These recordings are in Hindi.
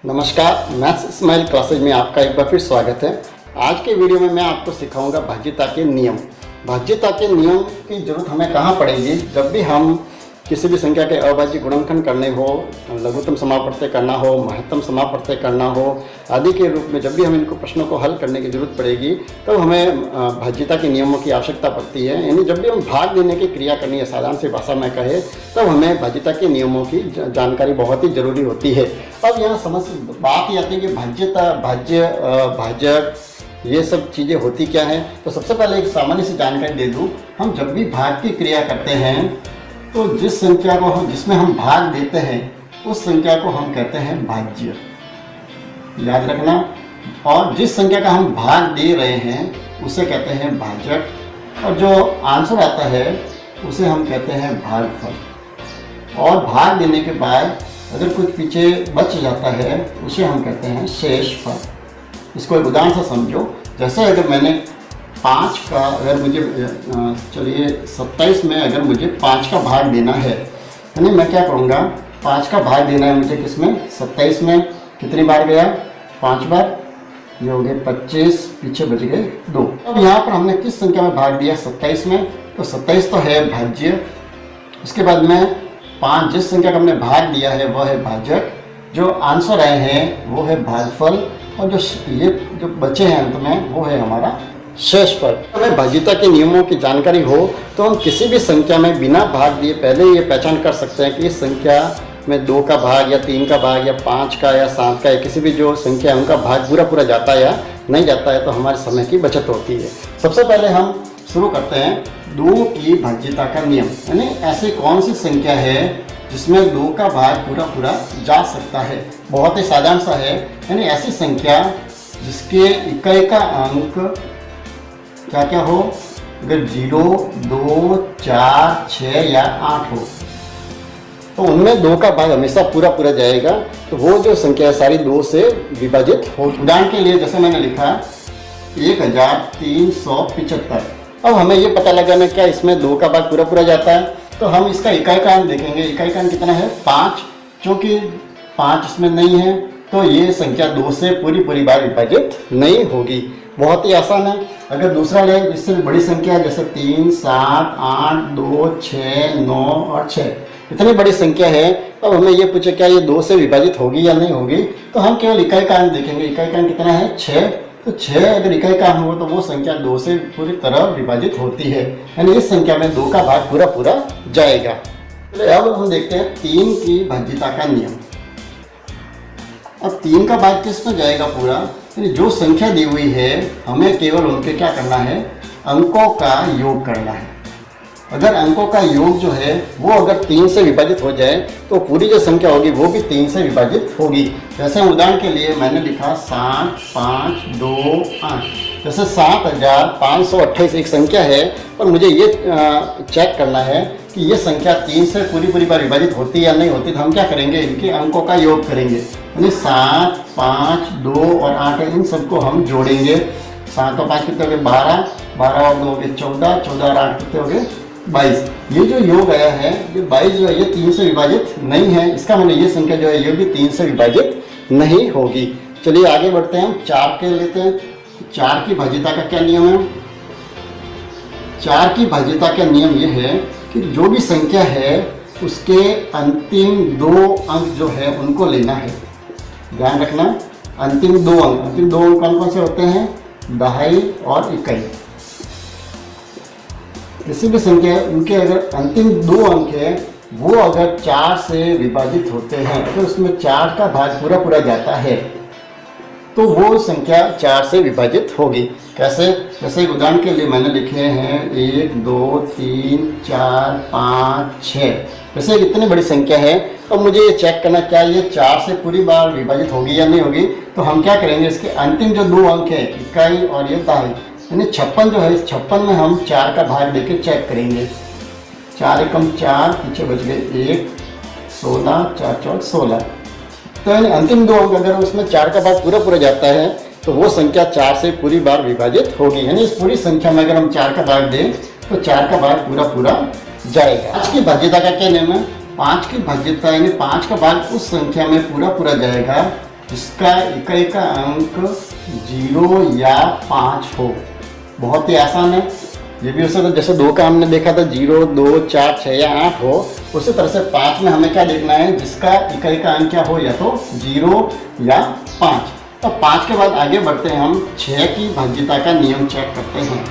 नमस्कार, मैथ्स स्माइल क्लासेज में आपका एक बार फिर स्वागत है। आज के वीडियो में मैं आपको सिखाऊंगा भाज्यता के नियम। भाज्यता के नियम की जरूरत हमें कहाँ पड़ेगी? जब भी हम किसी भी संख्या के अभाज्य गुणनखंड करने हो, लघुत्तम समापवर्तय करना हो, महत्तम समापवर्तय करना हो आदि के रूप में जब भी हम इनको प्रश्नों को हल करने की जरूरत पड़ेगी तब हमें भाज्यता के नियमों की आवश्यकता पड़ती है। यानी जब भी हम भाग देने की क्रिया करनी है, साधारण सी भाषा में कहे, तब हमें भाज्यता के नियमों की जानकारी बहुत ही जरूरी होती है। अब यहाँ बात ये आती है कि भाज्यता, भाजक, ये सब चीज़ें होती क्या हैं। तो सबसे पहले एक सामान्य सी जानकारी दे दूँ। हम जब भी भाग की क्रिया करते हैं तो जिस संख्या को जिसमें हम भाग देते हैं उस संख्या को हम कहते हैं भाज्य, याद रखना। और जिस संख्या का हम भाग दे रहे हैं उसे कहते हैं भाजक, और जो आंसर आता है उसे हम कहते हैं भागफल। और भाग देने के बाद अगर कुछ पीछे बच जाता है उसे हम कहते हैं शेषफल। इसको एक उदाहरण से समझो। जैसे अगर मैंने 5 का, अगर मुझे चलिए 27 में अगर मुझे 5 का भाग देना है, यानी मैं क्या करूँगा, 5 का भाग देना है मुझे किसमें, 27 में। कितनी बार गया, 5 बार। ये हो गए 25, पीछे बच गए 2। अब यहाँ पर हमने किस संख्या में भाग दिया, 27 में, तो 27 तो है भाज्य। उसके बाद में 5, जिस संख्या का हमने भाग दिया है वह है भाजक, जो आंसर आए हैं वो है भागफल, और जो बचे हैं अंत में वो है हमारा शेषफल। हमें भाज्यता के नियमों की जानकारी हो तो हम किसी भी संख्या में बिना भाग दिए पहले ये पहचान कर सकते हैं कि इस संख्या में 2 का भाग या 3 का भाग या 5 का या 7 का या किसी भी जो संख्या है उनका भाग पूरा जाता है या नहीं जाता है, तो हमारे समय की बचत होती है। सबसे पहले हम शुरू करते हैं 2 की भाज्यता का नियम। यानी ऐसी कौन सी संख्या है जिसमें 2 का भाग पूरा जा सकता है। बहुत ही साधारण सा है। यानी ऐसी संख्या जिसके इकाई का अंक क्या क्या हो, अगर 0, 2, 4, 6 या 8 हो तो उनमें 2 का भाग हमेशा पूरा जाएगा। तो वो जो संख्या सारी 2 से विभाजित हो। उदाहरण के लिए जैसे मैंने लिखा 1375। अब हमें ये पता लगाना क्या इसमें 2 का भाग पूरा जाता है, तो हम इसका इकाई का अंक देखेंगे। इकाई का अंक कितना है, 5। क्योंकि 5 इसमें नहीं है तो ये संख्या 2 से पूरी बार विभाजित नहीं होगी। बहुत ही आसान है। अगर दूसरा ले, जिससे बड़ी संख्या है, जैसे 3, 7, 8, 2, 6, 9 और 6, इतनी बड़ी संख्या है, अब हमें ये पूछे क्या ये 2 से विभाजित होगी या नहीं होगी, तो हम केवल इकाई का अंक देखेंगे। इकाई का अंक कितना है, 6। तो 6 अगर इकाई का अंक हो तो वो संख्या 2 से पूरी तरह विभाजित होती है। यानी इस संख्या में 2 का भाग पूरा जाएगा। चलिए अब हम देखते हैं 3 की भाज्यता का नियम। अब 3 का भाग किस में जाएगा पूरा, यानी जो संख्या दी हुई है हमें केवल उनके क्या करना है, अंकों का योग करना है। अगर अंकों का योग जो है वो अगर 3 से विभाजित हो जाए तो पूरी जो संख्या होगी वो भी 3 से विभाजित होगी। जैसे उदाहरण के लिए मैंने लिखा 7, 5, 2, 8। जैसे 7528 एक संख्या है और मुझे ये चेक करना है कि ये संख्या 3 से पूरी बार विभाजित होती है या नहीं होती, तो हम क्या करेंगे, इनके अंकों का योग करेंगे। यानी 7, 5, 2 और 8 इन सबको हम जोड़ेंगे। 7 और 5 कितने हो गए, 12, 12 और 2 हो गए 14, 14 और 8 कितने हो गए 22। ये जो योग आया है, ये 22 जो है ये 3 से विभाजित नहीं है। इसका मतलब ये संख्या जो है ये भी 3 से विभाजित नहीं होगी। चलिए आगे बढ़ते हैं, हम 4 के लेते हैं। 4 की भाज्यता का क्या नियम है? 4 की भाज्यता का नियम ये है कि जो भी संख्या है उसके अंतिम 2 अंक जो है उनको लेना है। ध्यान रखना, अंतिम 2 अंक कौन से होते हैं, दहाई और इकाई। किसी भी संख्या उनके अगर अंतिम 2 अंक है वो अगर 4 से विभाजित होते हैं, अगर उसमें 4 का भाग पूरा जाता है तो वो संख्या 4 से विभाजित होगी। कैसे? जैसे एक उदाहरण के लिए मैंने लिखे हैं 1, 2, 3, 4, 5, 6। वैसे इतनी बड़ी संख्या है, अब मुझे ये चेक करना क्या ये 4 से पूरी बार विभाजित होगी या नहीं होगी, तो हम क्या करेंगे, इसके अंतिम जो 2 अंक है इकाई और ये दहाई, यानी 56 जो है, इस 56 में हम 4 का भाग देके चेक करेंगे। 4 एकम 4, पीछे बच गए 1, 16, 4 4 16। तो यानी अंतिम 2 अंक अगर उसमें 4 का भाग पूरा जाता है तो वो संख्या 4 से पूरी बार विभाजित होगी। यानी इस पूरी संख्या में अगर हम 4 का भाग दें तो 4 का भाग पूरा जाएगा। 5 की भाज्यता का क्या नियम है? 5 की भाज्यता यानी 5 का भाग उस संख्या में पूरा जाएगा जिसका इकाई का अंक 0 या 5 हो। बहुत ही आसान है। ये भी हो सकता है जैसे 2 का हमने देखा था 0, 2, 4, 6 या 8 हो, उसी तरह से 5 में हमें क्या देखना है, जिसका इकाई का अंक क्या हो, या तो 0 या 5। तो 5 के बाद आगे बढ़ते हैं, हम 6 की भाज्यता का नियम चेक करते हैं।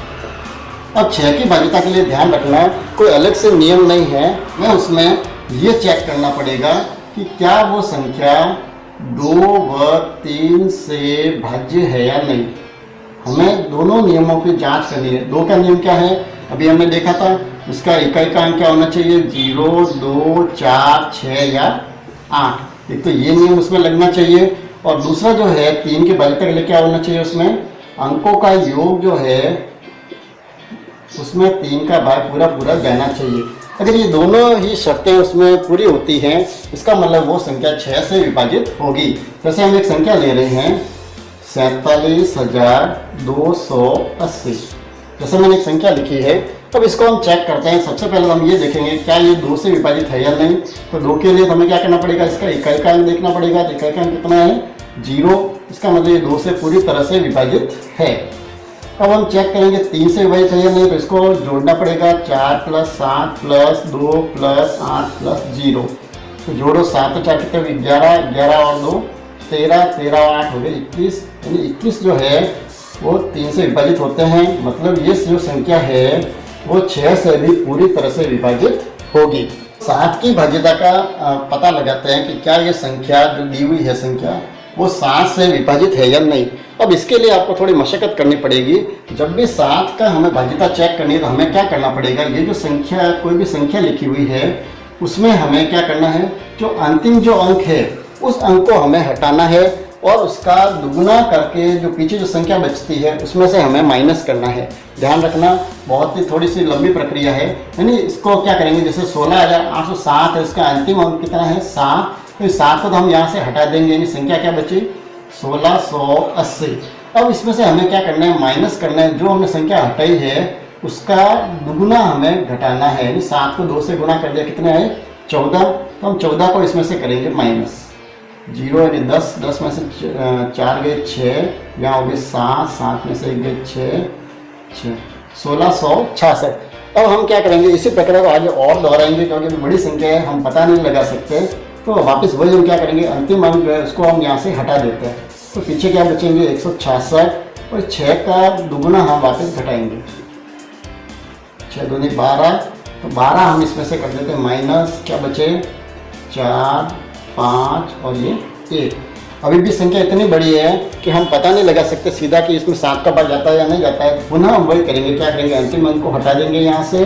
अब 6 की भाज्यता के लिए ध्यान रखना, कोई अलग से नियम नहीं है, मैं उसमें ये चेक करना पड़ेगा कि क्या वो संख्या 2 व 3 से भाज्य है या नहीं। हमें दोनों नियमों की जांच करनी है। 2 का नियम क्या है, अभी हमने देखा था, इसका इकाई का अंक क्या होना चाहिए, 0, 2, 4, 6 या 8। एक तो ये नियम उसमें लगना चाहिए, और दूसरा जो है 3 के भाज्यता के लिए क्या होना चाहिए, उसमें अंकों का योग जो है उसमें 3 का भाग पूरा पूरा जाना चाहिए। अगर ये दोनों ही शर्तें उसमें पूरी होती हैं, इसका मतलब वो संख्या 6 से विभाजित होगी। जैसे हम एक संख्या ले रहे हैं 47,280, जैसे मैंने एक संख्या लिखी है। अब इसको हम चेक करते हैं। सबसे पहले हम ये देखेंगे क्या ये 2 से विभाजित है या नहीं। तो 2 के लिए हमें क्या करना पड़ेगा, इसका इकाई का अंक देखना पड़ेगा। तो इकाई का अंक कितना है, 0। इसका मतलब ये 2 से पूरी तरह से विभाजित है। अब हम चेक करेंगे 3 से विभाजित है या नहीं, तो इसको जोड़ना पड़ेगा, 4 + 7 + 2 + 8 + 0। तो जोड़ो, 7 और 4 कितने, 11, 11 और 2 13, 13 और 8 हो गए 21। यानी 21 जो है वो 3 से विभाजित होते हैं। मतलब ये जो संख्या है वो 6 से भी पूरी तरह से विभाजित होगी। 7 की भाज्यता का पता लगाते हैं कि क्या ये संख्या जो दी हुई है संख्या वो 7 से विभाजित है या नहीं। अब इसके लिए आपको थोड़ी मशक्कत करनी पड़ेगी। जब भी 7 का हमें भाज्यता चेक करनी है तो हमें क्या करना पड़ेगा, ये जो संख्या, कोई भी संख्या लिखी हुई है उसमें हमें क्या करना है, जो अंतिम जो अंक है उस अंक को हमें हटाना है, और उसका दुगुना करके जो पीछे जो संख्या बचती है उसमें से हमें माइनस करना है। ध्यान रखना, बहुत ही थोड़ी सी लंबी प्रक्रिया है। यानी इसको क्या करेंगे, जैसे 16,807 है, उसका अंतिम अंक कितना है, 7। तो 7 को तो हम यहाँ से हटा देंगे, यानी संख्या क्या बची, 1680। अब इसमें से हमें क्या करना है, माइनस करना है। जो हमने संख्या हटाई है उसका दुगुना हमें घटाना है। यानी 7 को 2 से गुना कर दिया, कितने आए, 14। तो हम 14 को इसमें से करेंगे माइनस। 0 यानी 10, 10 में से 4 गए 6, यहाँ हो गए 7, 7 में से 1 गए 6, 1666। अब हम क्या करेंगे, इसी प्रक्रिया को आगे और दोहराएंगे, क्योंकि बड़ी संख्या है, हम पता नहीं लगा सकते। तो वापस वही हम क्या करेंगे, अंतिम अंक जो है उसको हम यहाँ से हटा देते हैं। तो पीछे क्या बचेंगे, 166, और 6 का दुगुना हम वापस घटाएंगे, 6 दूनी 12। तो 12 हम इसमें से कर देते हैं माइनस, क्या बचे, 4, 5 और ये 1। अभी भी संख्या इतनी बड़ी है कि हम पता नहीं लगा सकते सीधा कि इसमें 7 का भाग जाता है या नहीं जाता है। पुनः हम वही करेंगे, क्या करेंगे, अंतिम अंक को हटा देंगे यहाँ से।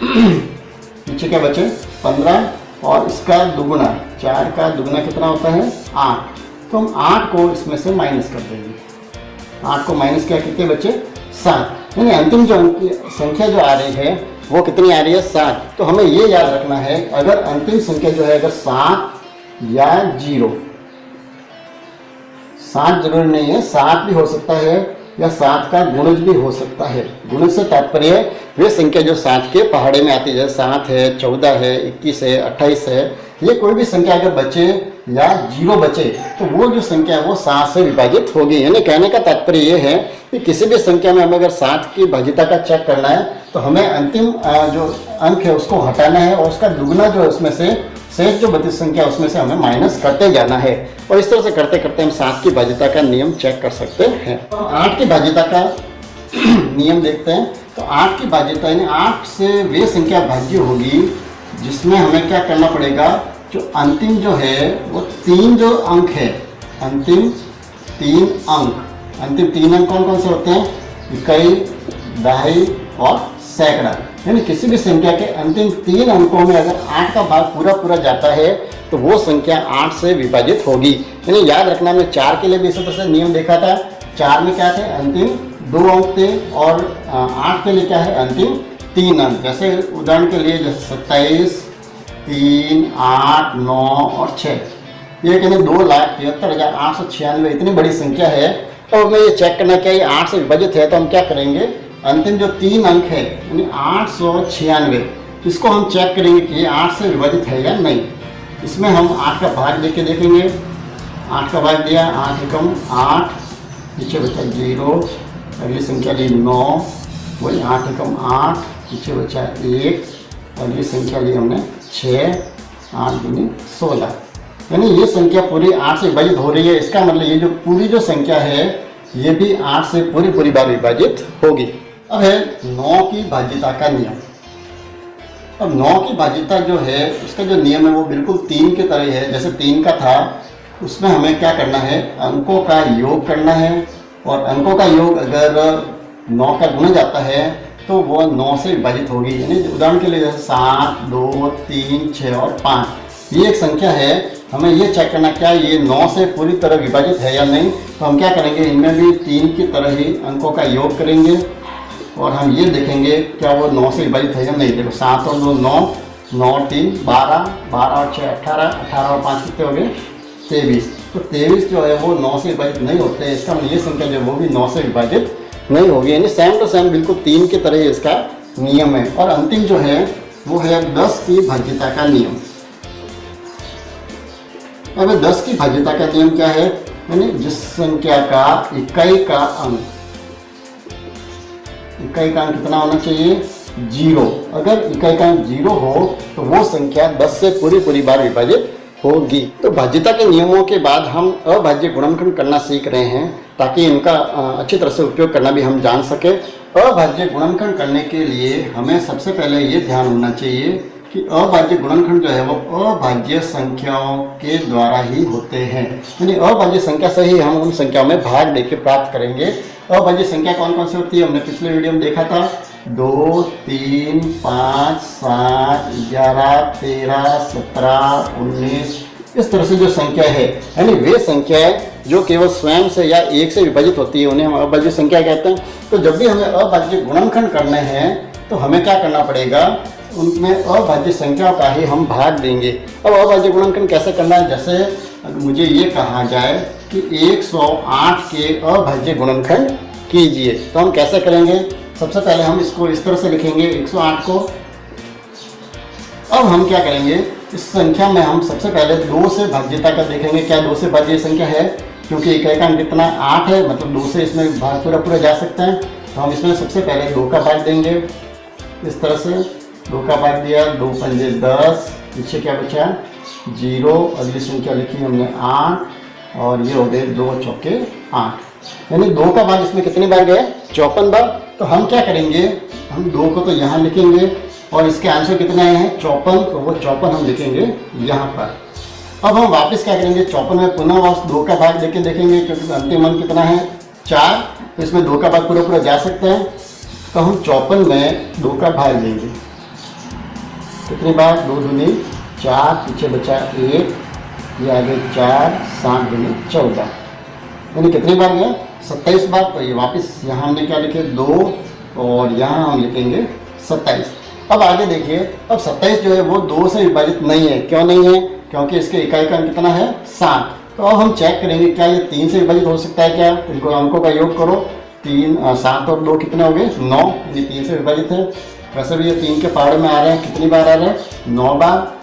पीछे क्या बचे, 15, और इसका दुगुना, 4 का दुगुना कितना होता है, 8। तो हम 8 को इसमें से माइनस कर देंगे। 8 को माइनस किया, कितने बचे, 7। यानी अंतिम जो संख्या जो आ रही है वो कितनी आ रही है, 7। तो हमें ये याद रखना है, अगर अंतिम संख्या जो है अगर 7 या 0, 7 जरूरी नहीं है, 7 भी हो सकता है, या 7 का गुणज भी हो सकता है। गुणज से तात्पर्य वे संख्या जो 7 के पहाड़े में आती है, 7 है, 14 है, 21 है, 28 है, ये कोई भी संख्या अगर बचे या 0 बचे तो वो जो संख्या है वो 7 से विभाजित होगी। यानी कहने का तात्पर्य ये है कि किसी भी संख्या में हमें अगर 7 की भाज्यता का चेक करना है तो हमें अंतिम जो अंक है उसको हटाना है, और उसका दुगुना जो है उसमें से शेष जो बची संख्या उसमें से हमें माइनस करते जाना है। और इस तरह से करते करते हम 7 की भाज्यता का नियम चेक कर सकते हैं। तो 8 की भाज्यता का नियम देखते हैं। तो 8 की भाज्यता यानी 8 से वे संख्या भाज्य होगी जिसमें हमें क्या करना पड़ेगा, जो अंतिम जो है वो 3 जो अंक है, अंतिम 3 अंक, अंतिम 3 अंक कौन कौन से होते हैं, इकाई, दहाई और सैकड़ा। यानी किसी भी संख्या के अंतिम 3 अंकों में अगर 8 का भाग पूरा पूरा जाता है तो वो संख्या 8 से विभाजित होगी। यानी याद रखना, हमने 4 के लिए भी इसी तरह से नियम देखा था। 4 में क्या थे, अंतिम 2 अंक थे, और 8 के लिए क्या है, अंतिम 3 अंक। जैसे उदाहरण के लिए जैसे 27, 3, 8, 9 और 6, ये कहने 2,73,896 इतनी बड़ी संख्या है। और हमें ये चेक करना क्या ये 8 से विभाजित है, तो हम क्या करेंगे, अंतिम जो 3 अंक है यानी 896, इसको हम चेक करेंगे कि ये 8 से विभाजित है या नहीं। इसमें हम 8 का भाग लेके देखेंगे, 8 का भाग दिया, 8 एकम 8, पीछे बचा 0, अगली संख्या ली 9, वही 8 एकम 8, पीछे बचा 1, अगली संख्या ली हमने 6, 8 दूनी 16। यानी ये संख्या पूरी 8 से विभाजित हो रही है। इसका मतलब ये जो पूरी जो संख्या है ये भी 8 से पूरी बार विभाजित होगी। अब है 9 की भाज्यता का नियम। अब 9 की भाज्यता जो है उसका जो नियम है वो बिल्कुल 3 के तरह है। जैसे 3 का था उसमें हमें क्या करना है, अंकों का योग करना है, और अंकों का योग अगर 9 का गुना जाता है तो वो 9 से विभाजित होगी। यानी उदाहरण के लिए जैसे 7, 2, 3, 6 और 5 ये एक संख्या है, हमें ये चेक करना क्या ये 9 से पूरी तरह विभाजित है या नहीं। तो हम क्या करेंगे, इनमें भी 3 की तरह ही अंकों का योग करेंगे और हम ये देखेंगे क्या वो 9 से विभाजित है या नहीं। देखो 7 और 2 9, 9 और 3 12, 12 और 6 18, 18 और 5 कितने हो गए 23। तो 23 जो है वो 9 से विभाजित नहीं होते, इसका ये संख्या जो है वो भी 9 से विभाजित नहीं होगी। यानी सेम टू सेम बिल्कुल 3 की तरह इसका नियम है। और अंतिम जो है वो है 10 की भाज्यता का नियम। अब 10 की भाज्यता का नियम क्या है, यानी जिस संख्या का इकाई का अंक कितना होना चाहिए 0। अगर इकाई का अंक 0 हो तो वो संख्या 10 से पूरी बार विभाजित होगी। तो भाज्यता के नियमों के बाद हम अभाज्य गुणनखंड करना सीख रहे हैं ताकि इनका अच्छी तरह से उपयोग करना भी हम जान सके। अभाज्य गुणनखंड करने के लिए हमें सबसे पहले ये ध्यान होना चाहिए कि अभाज्य गुणनखंड जो है वो अभाज्य संख्याओं के द्वारा ही होते हैं। यानी अभाज्य संख्या से ही हम उन संख्याओं में भाग देके प्राप्त करेंगे। अभाज्य संख्या कौन कौन सी होती है हमने पिछले वीडियो में देखा था, 2, 3, 5, 7, 11, 13, 17, 19 इस तरह से जो संख्या है, यानी वे संख्याएं जो केवल स्वयं से या 1 से विभाजित होती है उन्हें हम अभाज्य संख्या कहते हैं। तो जब भी हमें अभाज्य गुणनखंड करने हैं तो हमें क्या करना पड़ेगा, उनमें अभाज्य संख्या का ही हम भाग देंगे। अब अभाज्य गुणनखंड कैसे करना है, जैसे अगर मुझे ये कहा जाए कि 108 के अभाज्य गुणनखंड कीजिए तो हम कैसे करेंगे। सबसे पहले हम इसको इस तरह से लिखेंगे 108 को। अब हम क्या करेंगे, इस संख्या में हम सबसे पहले 2 से भाज्यता का देखेंगे, क्या 2 से भाज्य संख्या है, क्योंकि इकाई का अंक कितना 8 है, मतलब 2 से इसमें भाग पूरा जा सकते हैं। तो हम इसमें सबसे पहले 2 का भाग देंगे, इस तरह से 2 का भाग दिया, 2 पंजे 10, पीछे क्या बचा 0, अगली संख्या लिखी हमने 8 और ये हो गए 2 चौके 8। यानी 2 का भाग इसमें कितनी बार गया 54 बार। तो हम क्या करेंगे, हम 2 को तो यहाँ लिखेंगे और इसके आंसर कितने आए हैं 54, तो वो 54 हम लिखेंगे यहाँ पर। अब हम वापस क्या करेंगे, 54 में पुनः वापस 2 का भाग देके देखेंगे, क्योंकि अंतिम अंक कितना है 4, तो इसमें 2 का भाग पूरा जा सकते हैं। तो हम 54 में 2 का भाग देंगे, कितनी बार 2 दूनी 4, पीछे बचा 1, ये आगे 4, 7 दूनी 14, यानी कितनी बार गया 27 बार। तो ये वापस यहाँ हमने क्या लिखे 2 और यहाँ हम लिखेंगे 27। अब आगे देखिए, अब 27 जो है वो 2 से विभाजित नहीं है। क्यों नहीं है, क्योंकि इसके इकाई का अंक कितना है 7। तो अब हम चेक करेंगे क्या ये 3 से विभाजित हो सकता है क्या। इनको अंकों का योग करो, 3 7 और 2 कितने हो गए 9, यानी 3 से विभाजित है। वैसे भी ये 3 के पहाड़े में आ रहे हैं, कितनी बार आ रहे हैं 9 बार।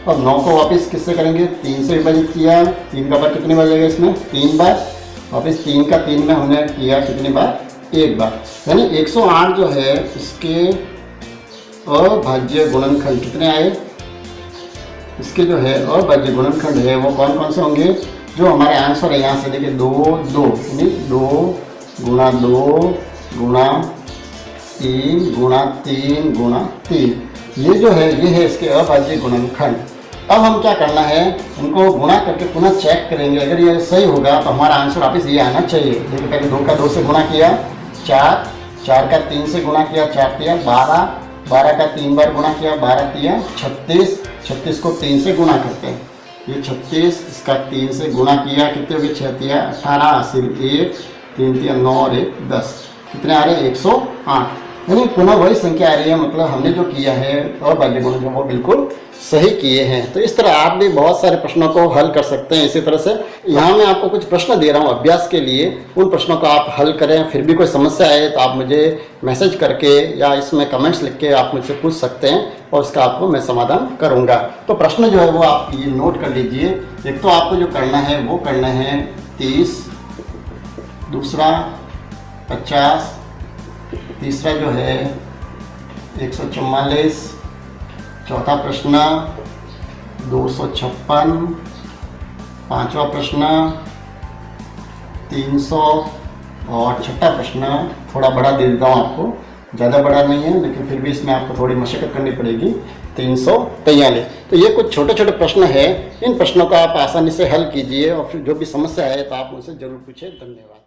और 9 को वापस किससे करेंगे 3 से विभाजित किया, 3 का बार कितनी बार लगेगा इसमें 3 बार। वापस 3 का 3 में हमने किया कितनी बार 1 बार। यानी 108 जो है इसके अभाज्य गुणनखंड कितने आए, इसके जो है अभाज्य गुणनखंड है वो कौन कौन से होंगे, जो हमारे आंसर है यहाँ से देखिए 2 2, यानी 2 गुणा 2 गुणा 3 गुणा 3 गुणा 3, ये जो है ये है इसके अभाज्य गुणनखंड। अब हम क्या करना है, इनको गुणा करके पुनः चेक करेंगे। अगर ये सही होगा तो हमारा आंसर वापस ये आना चाहिए। देखिए पहले 2 का 2 से गुणा किया 4, 4 का 3 से गुणा किया 4 तिया 12, 12 का 3 बार गुणा किया 12 तिया 36, 36 को 3 से गुणा करते हैं, ये 36, इसका 3 से गुणा किया कितने हो गए 6 तिया 18, 80 1, 3 तिया 9 और 1 10, कितने आ रहे हैं 108। यानी पुनः वही संख्या आ रही है, मतलब हमने जो किया है और बाकी गुण जो वो बिल्कुल सही किए हैं। तो इस तरह आप भी बहुत सारे प्रश्नों को हल कर सकते हैं। इसी तरह से यहाँ मैं आपको कुछ प्रश्न दे रहा हूँ अभ्यास के लिए, उन प्रश्नों को आप हल करें। फिर भी कोई समस्या आए तो आप मुझे मैसेज करके या इसमें कमेंट्स लिख के आप मुझसे पूछ सकते हैं और उसका आपको मैं समाधान करूँगा। तो प्रश्न जो है वो आप ये नोट कर लीजिए। एक तो आपको जो करना है वो करना है 30, दूसरा 50, तीसरा जो है 144, चौथा प्रश्न 256, पांचवा प्रश्न 300 और छठा प्रश्न थोड़ा बड़ा दे देता हूँ आपको, ज़्यादा बड़ा नहीं है लेकिन फिर भी इसमें आपको थोड़ी मशक्कत करनी पड़ेगी, 343। तो ये कुछ छोटे छोटे प्रश्न है, इन प्रश्नों का आप आसानी से हल कीजिए और फिर जो भी समस्या है तो आप मुझसे ज़रूर पूछें। धन्यवाद।